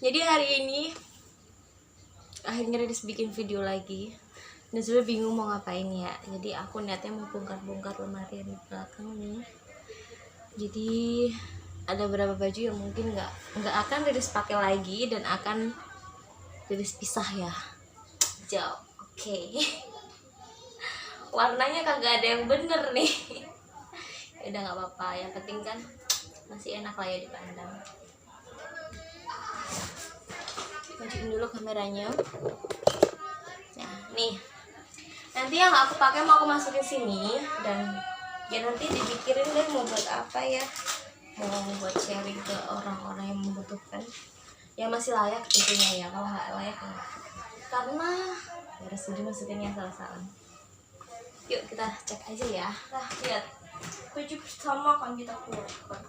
Jadi hari ini akhirnya Riris bikin video lagi. Dan sebenernya bingung mau ngapain ya. Jadi aku niatnya mau bongkar-bongkar lemari yang di belakang nih. Jadi ada beberapa baju yang mungkin nggak akan Riris pakai lagi dan akan Riris pisah ya. Jauh, oke. Warnanya kagak ada yang bener nih. Ya udah nggak apa-apa. Yang penting kan masih enak lah ya dipandang. Majuin dulu kameranya. Nah, nih. Nanti yang aku pakai mau aku masukin sini dan ya nanti dipikirin deh mau buat apa ya. Mau buat sharing ke orang-orang yang membutuhkan. Yang masih layak tentunya ya. Kalau nggak layak enggak. Karena ya harus dimasukin yang salah-salah. Yuk kita cek aja ya. Nah, lihat. Baju pertama kan kita keluarkan.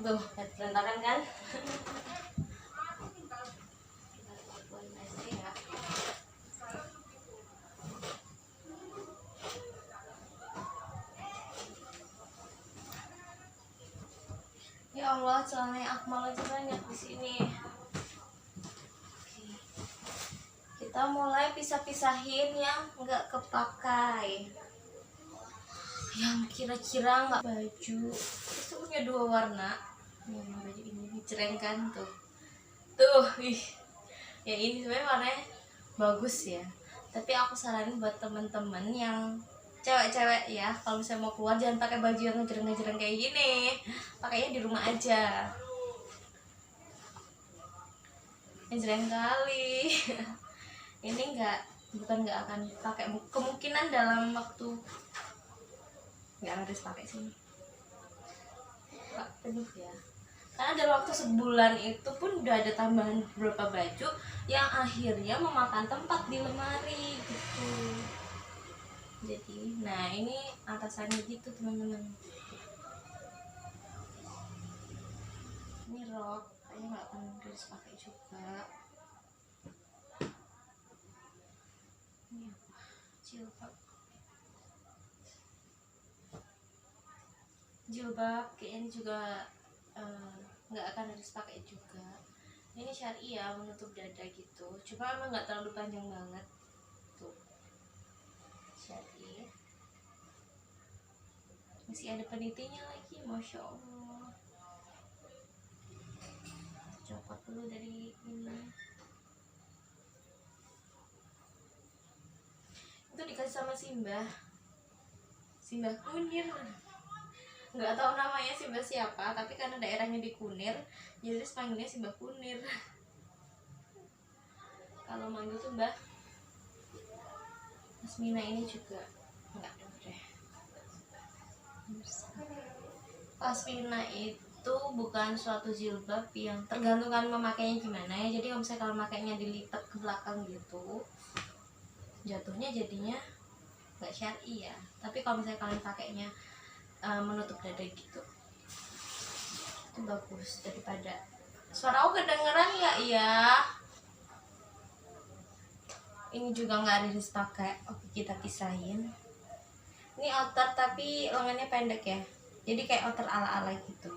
Tuh, berantakan kan? Ya Allah, celananya Akmal aja banyak di sini. Kita mulai pisah-pisahin yang nggak kepakai. Yang kira-kira nggak baju. Itu punya dua warna. Baju ini cereng kan tuh. Ih. Ya ini sebenarnya warnanya bagus ya. Tapi aku saranin buat temen-temen yang cewek-cewek ya, kalau misalnya mau keluar jangan pakai baju yang ngejreng-ngejreng kayak gini. Pakainya di rumah aja. Ngejreng kali. Ini bukan nggak akan pakai, kemungkinan dalam waktu nggak harus pakai sini. Pak penuh ya. Karena dalam waktu sebulan itu pun udah ada tambahan beberapa baju yang akhirnya memakan tempat di lemari gitu. Jadi, nah ini atasannya gitu teman-teman. Ini rok, kayaknya nggak akan harus pakai juga. Ini apa? Jilbab kayaknya ini juga nggak akan harus pakai juga. Ini syari ya, menutup dada gitu. Cuma emang nggak terlalu panjang banget. Tuh, syari. Masih ada penitinya lagi, masya Allah. Copot dulu dari ini. Itu dikasih sama Simbah Kunir. Nggak tahu namanya Simbah siapa, tapi karena daerahnya di Kunir, jadi panggilnya Simbah Kunir. Kalau manggil tuh Mbah Asmina ini juga nggak deh. Asmina itu bukan suatu jilbab yang tergantung kan memakainya gimana ya. Jadi kalau misalnya kalau makainya dilipat ke belakang gitu, jatuhnya jadinya nggak syar'i ya. Tapi kalau misalnya kalian pakainya menutup dada gitu, itu bagus daripada. Suara aku kedengeran nggak ya? Ini juga nggak Riris pakai. Oke, kita pisahin. Ini outer tapi lengannya pendek ya. Jadi kayak outer ala-ala gitu.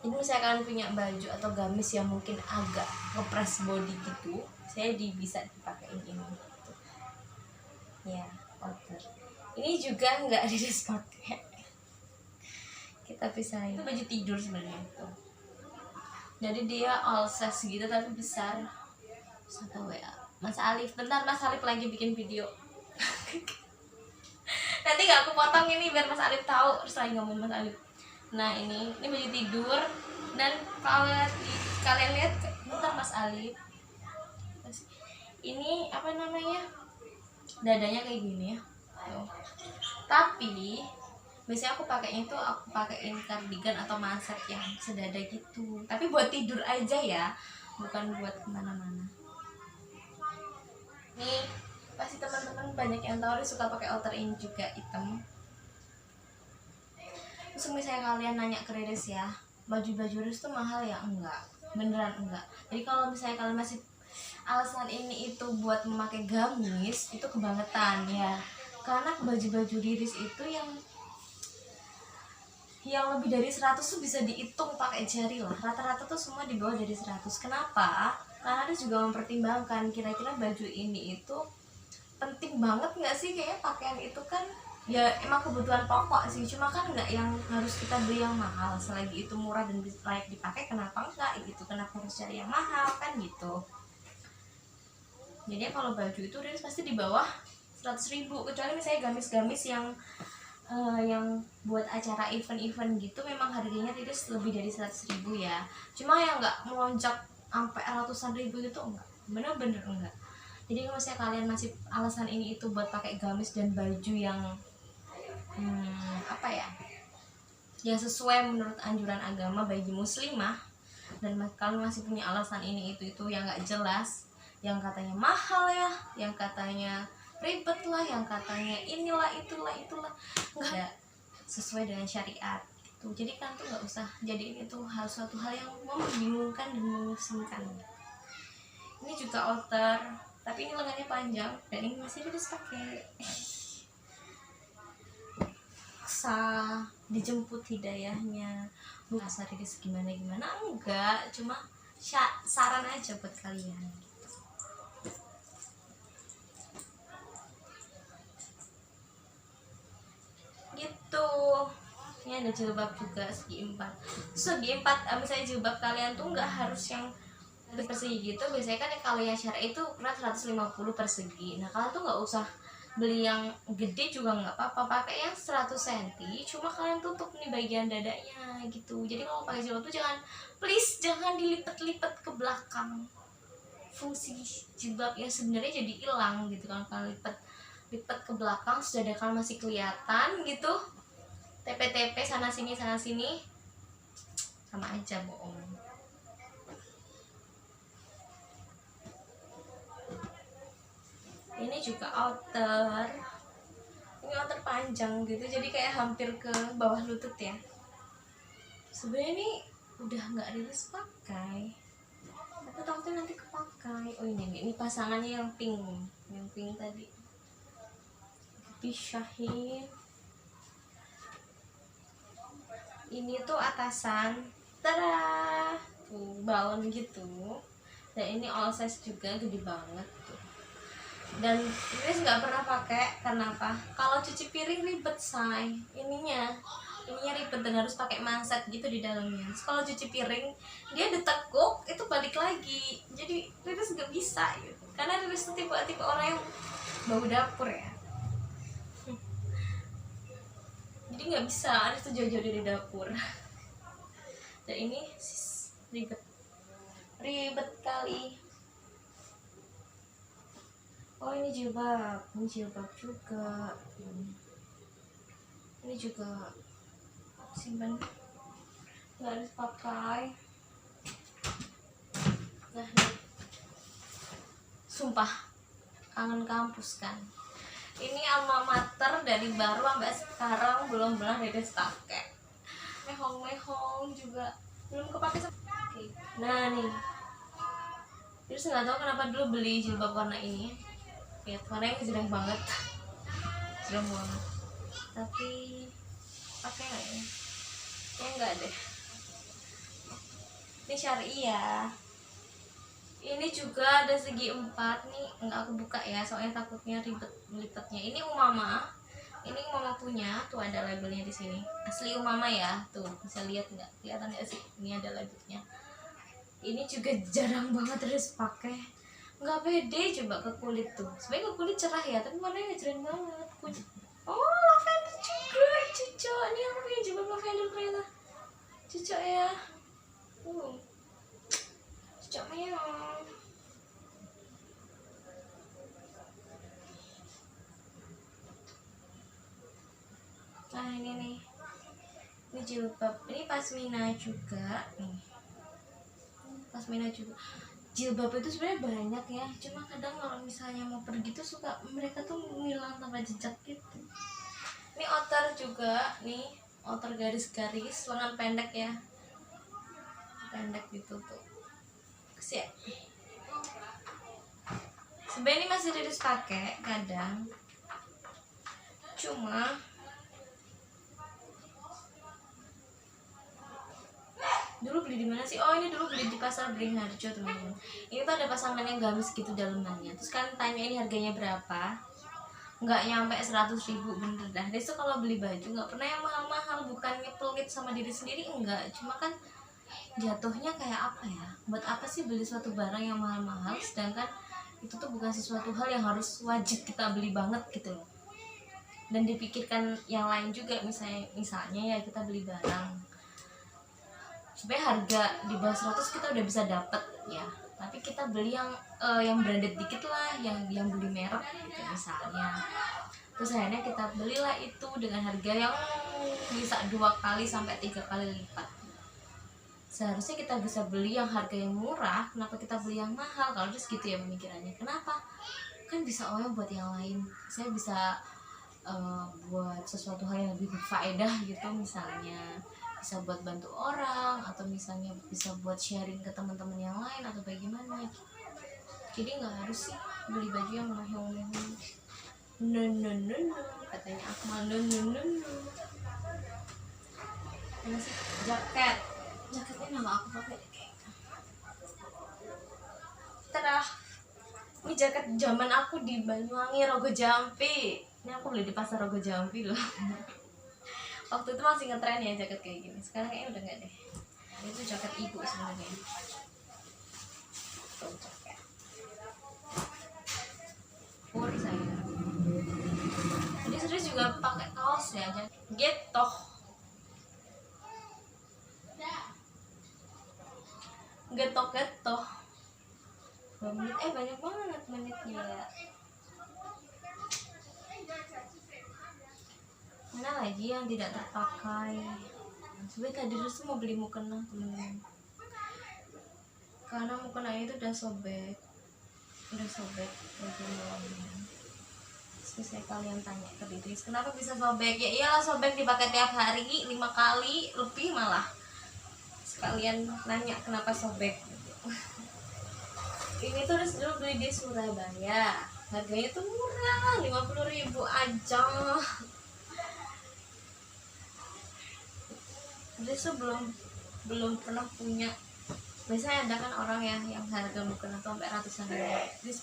Jadi misalnya kalian punya baju atau gamis yang mungkin agak ngepres body gitu, saya bisa dipakai ini gitu. Ya, outer. Ini juga nggak Riris pakai. Kita pisahin. Itu baju tidur sebenarnya itu. Jadi dia all size gitu tapi besar. Satu WA Mas Alif, bentar Mas Alif lagi bikin video. Nanti gak aku potong ini biar Mas Alif tahu. Terus lagi ngomong Mas Alif. Nah ini baju tidur. Dan kalau kalian lihat, bentar Mas Alif, ini apa namanya, dadanya kayak gini ya. Tuh. Tapi biasanya aku pakainya tuh aku pakein kardigan atau maset yang sedada gitu. Tapi buat tidur aja ya, bukan buat kemana-mana. Nih pasti teman-teman banyak yang tahu suka pakai outer ini juga hitam. Terus misalnya kalian nanya ke Riris ya, baju-baju Riris tuh mahal ya? Enggak, beneran enggak. Jadi kalau misalnya kalian masih alasan ini itu buat memakai gamis itu kebangetan ya, karena baju-baju Riris itu yang lebih dari 100 tuh bisa dihitung pakai jari lah, rata-rata tuh semua di bawah dari 100. Kenapa? Karena dia juga mempertimbangkan kira-kira baju ini itu penting banget nggak sih, kayaknya pakaian itu kan ya emang kebutuhan pokok sih, cuma kan nggak yang harus kita beli yang mahal, selagi itu murah dan layak dipakai kenapa enggak gitu, kenapa harus cari yang mahal kan gitu. Jadi kalau baju itu Riris pasti di bawah 100.000, kecuali misalnya gamis-gamis yang buat acara event-event gitu memang harganya Riris lebih dari 100.000 ya, cuma yang nggak melonjak sampai ratusan ribu itu enggak, bener-bener enggak. Jadi kalau misalnya kalian masih alasan ini itu buat pakai gamis dan baju yang apa ya, yang sesuai menurut anjuran agama bagi muslimah, dan kalian masih punya alasan ini itu yang nggak jelas, yang katanya mahal ya, yang katanya ribet lah, yang katanya inilah itulah nggak sesuai dengan syariat gitu. Jadi kan tuh nggak usah jadiin itu suatu hal yang membingungkan dan memusingkan. Ini juga outer, tapi ini lengannya panjang dan ini masih harus pakai. Dijemput hidayahnya, bukan Riris gimana enggak, cuma saran aja buat kalian gitu. Ini ada jilbab juga segi 4. Misalnya jilbab kalian tuh nggak harus yang persegi gitu, biasanya kan kalau yang syar'i itu ukuran 150 persegi. Nah kalian tuh nggak usah beli yang gede juga nggak apa-apa, pakai yang 100 cm, cuma kalian tutup nih bagian dadanya gitu. Jadi kalau pakai jilbab tuh jangan dilipat-lipat ke belakang, fungsi jilbab yang sebenarnya jadi hilang gitu kan kalau lipat ke belakang, sudah ada kalau masih kelihatan gitu, TP sana sini sama aja bohong. Ini juga outer, ini outer panjang gitu, jadi kayak hampir ke bawah lutut ya. Sebenarnya ini udah nggak Riris pakai, aku takutnya nanti kepakai. Oh ini pasangannya yang pink tadi dipisahin. Ini tuh atasan, tada, tuh balon gitu, dan ini all size juga, gede banget tuh. Dan Riris nggak pernah pakai, kenapa? Kalau cuci piring ribet say, ininya ribet dan harus pakai manset gitu di dalamnya. Kalau cuci piring dia ditekuk itu balik lagi, jadi Riris nggak bisa gitu, karena Riris tuh tipe orang yang bau dapur ya, jadi nggak bisa Riris tuh jauh-jauh dari dapur. Dan ini ribet kali. Oh ini jilbab juga. Ini juga simpan, nggak harus pakai. Nah nih, sumpah kangen kampus kan. Ini alma mater dari baru sampai sekarang belum pernah Riris pakai. Mehong juga belum kepake. Nah nih, Riris nggak tahu kenapa dulu beli jilbab warna ini. Lihat warnanya ngejreng banget, tapi pakai nggak ya? Ya enggak deh. Ini syar'i ya. Ini juga ada segi 4 nih, enggak aku buka ya soalnya takutnya ribet melipatnya. Ini Umama, ini Umama punya, tuh ada labelnya di sini. Asli Umama ya, tuh bisa lihat nggak? Kelihatan nggak sih? Ini ada labelnya. Ini juga jarang banget Riris pakai, nggak pede coba ke kulit tuh. Sebenarnya ke kulit cerah ya, tapi warnanya ngejreng banget. Oh lavender juga, cocok. Ini aku punya jilbab lavender ternyata, cocok ya. Cocok meong. Nah ini nih, ini jilbab, ini pasmina juga nih, jilbab itu sebenarnya banyak ya, cuma kadang kalau misalnya mau pergi tuh suka mereka tuh ngilang tanpa jejak gitu. Ini outer juga nih, outer garis-garis, lengan pendek ya, pendek gitu tuh. Siap. masih Riris pakai kadang, cuma dulu beli di mana sih? Oh, ini dulu beli di pasar Beringharjo, teman-teman. Ini tuh ada pasangan yang gamis gitu dalemannya. Terus kan tanya ini harganya berapa? Nggak nyampe 100.000, bener dah. Dia tuh kalau beli baju nggak pernah yang mahal-mahal, bukannya pelit sama diri sendiri, enggak. Cuma kan jatuhnya kayak apa ya? Buat apa sih beli suatu barang yang mahal-mahal, sedangkan itu tuh bukan sesuatu hal yang harus wajib kita beli banget gitu loh. Dan dipikirkan yang lain juga, misalnya ya kita beli barang sebenarnya harga di bawah 100 kita udah bisa dapet ya, tapi kita beli yang branded dikit lah, yang beli merek gitu misalnya. Terus akhirnya kita belilah itu dengan harga yang bisa 2 kali sampai 3 kali lipat. Seharusnya kita bisa beli yang harga yang murah, kenapa kita beli yang mahal? Kalau terus gitu ya pemikirannya. Kenapa? Kan bisa buat yang lain. Saya bisa buat sesuatu hal yang lebih berfaedah gitu, misalnya bisa buat bantu orang, atau misalnya bisa buat sharing ke teman-teman yang lain, atau bagaimana. Jadi nggak harus sih beli baju yang mahal. No, katanya Akmal. No. Ini sih jaketnya nama aku pakai kayak terah. Ini jaket zaman aku di Banyuwangi, Rogo Jampi. Ini aku beli di pasar Rogo Jampi loh. Waktu itu masih ngetren ya jaket kayak gini. Sekarang kayaknya udah enggak deh. Itu jaket ibu sebenarnya. Tuh jaket. Full saya. Jadi serius juga pakai kaos ya, gitu. Getok. 2 menit, banyak banget menitnya ya. Mana lagi yang tidak terpakai? Sebenarnya tadi terus mau beli mukena, temen-temen. Karena mukena itu udah sobek baju bawahnya. Terus saya kalian tanya ke Idris, kenapa bisa sobek? Ya iyalah, sobek dipakai tiap hari 5 kali lebih malah. Sekalian nanya kenapa sobek. Ini tuh dulu beli di Surabaya, harganya tuh murah, 50.000 aja. Jadi belum pernah punya. Biasanya ada kan orang yang harga mukena tuh sampai ratusan ribu. Jadi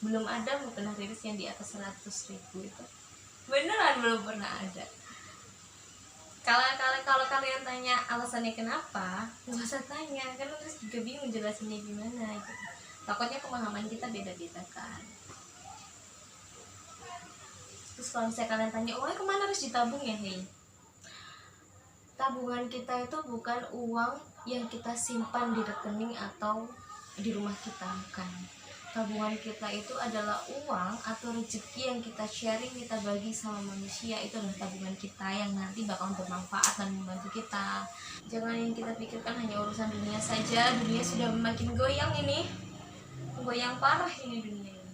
belum ada mukena Riris yang di atas 100.000 itu. Beneran belum pernah ada. Kalau kalian tanya alasannya kenapa, nggak usah tanya, karena terus juga bingung jelasinnya gimana gitu. Takutnya pemahaman kita beda-beda kan. Terus kalau misalnya kalian tanya, kemana harus ditabung ya? Tabungan kita itu bukan uang yang kita simpan di rekening atau di rumah kita, bukan. Tabungan kita itu adalah uang atau rezeki yang kita sharing, kita bagi sama manusia. Itu adalah tabungan kita yang nanti bakal bermanfaat dan membantu kita. Jangan yang kita pikirkan hanya urusan dunia saja. Dunia sudah makin goyang ini, goyang parah ini dunia ini.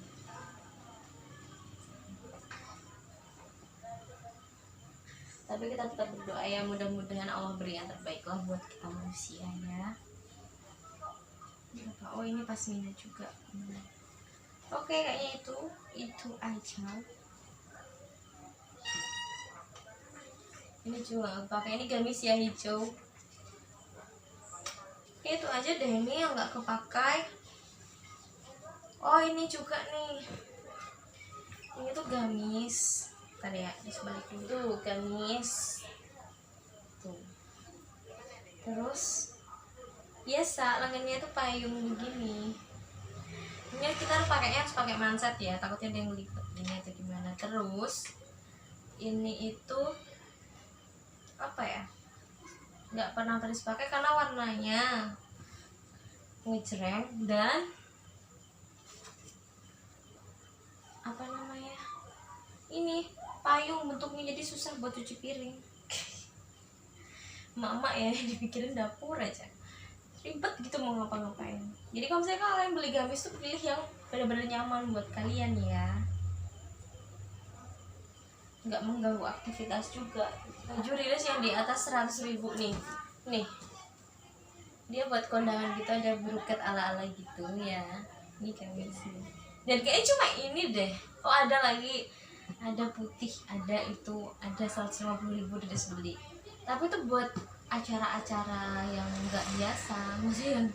Tapi kita tetap berdoa ya, mudah-mudahan Allah beri yang terbaik lah buat kita manusia ya. Ini pasmina juga. Oke, kayaknya itu aja. Ini juga pakai, ini gamis ya hijau. Itu aja deh ini yang nggak kepakai. Ini juga nih. Ini tuh gamis. Tadi ya, sebalik dulu gamis. Tuh. Terus biasa lengannya itu payung begini. Ini kita harus pakai manset ya, takutnya dia ngelipet ini atau gimana. Terus ini itu apa ya, nggak pernah terus pakai karena warnanya ngejreng dan apa namanya, ini payung bentuknya jadi susah buat cuci piring. Mama ya dipikirin dapur aja ribet gitu mau ngapa-ngapain. Jadi kalau misalnya kalian beli gamis tuh pilih yang benar-benar nyaman buat kalian ya, nggak mengganggu aktivitas juga. Baju Riris yang di atas 100.000 nih dia buat kondangan gitu, ada broket ala-ala gitu ya. Ini gamis nih. Dan kayaknya cuma ini deh. Oh ada lagi, ada putih, ada itu, ada 150.000 udah beli. Tapi itu buat acara-acara yang nggak biasa, maksudnya yang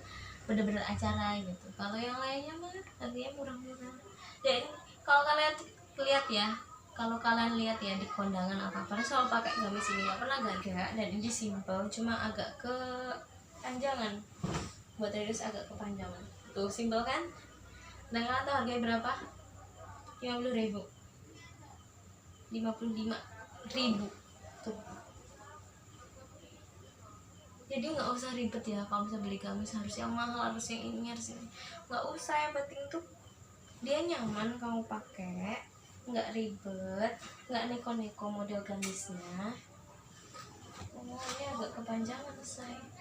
bener-bener acara gitu. Kalau yang lainnya mah harganya murah-murah. Dan kalau kalian lihat ya, kalau kalian lihat ya di kondangan apa apa selalu pakai gamis ini, nggak pernah gagak. Dan ini simple, cuma agak kepanjangan, buat reduce agak kepanjangan. Tuh simple kan. Dan kalian tahu harganya berapa? 50.000, 55.000 tuh. Jadi nggak usah ribet ya kalau bisa beli gamis, harus yang mahal, harus yang ini, harus ini. Nggak usah, yang penting tuh dia nyaman kamu pakai, nggak ribet, nggak neko-neko model gamisnya. Oh ini agak kepanjangan saya.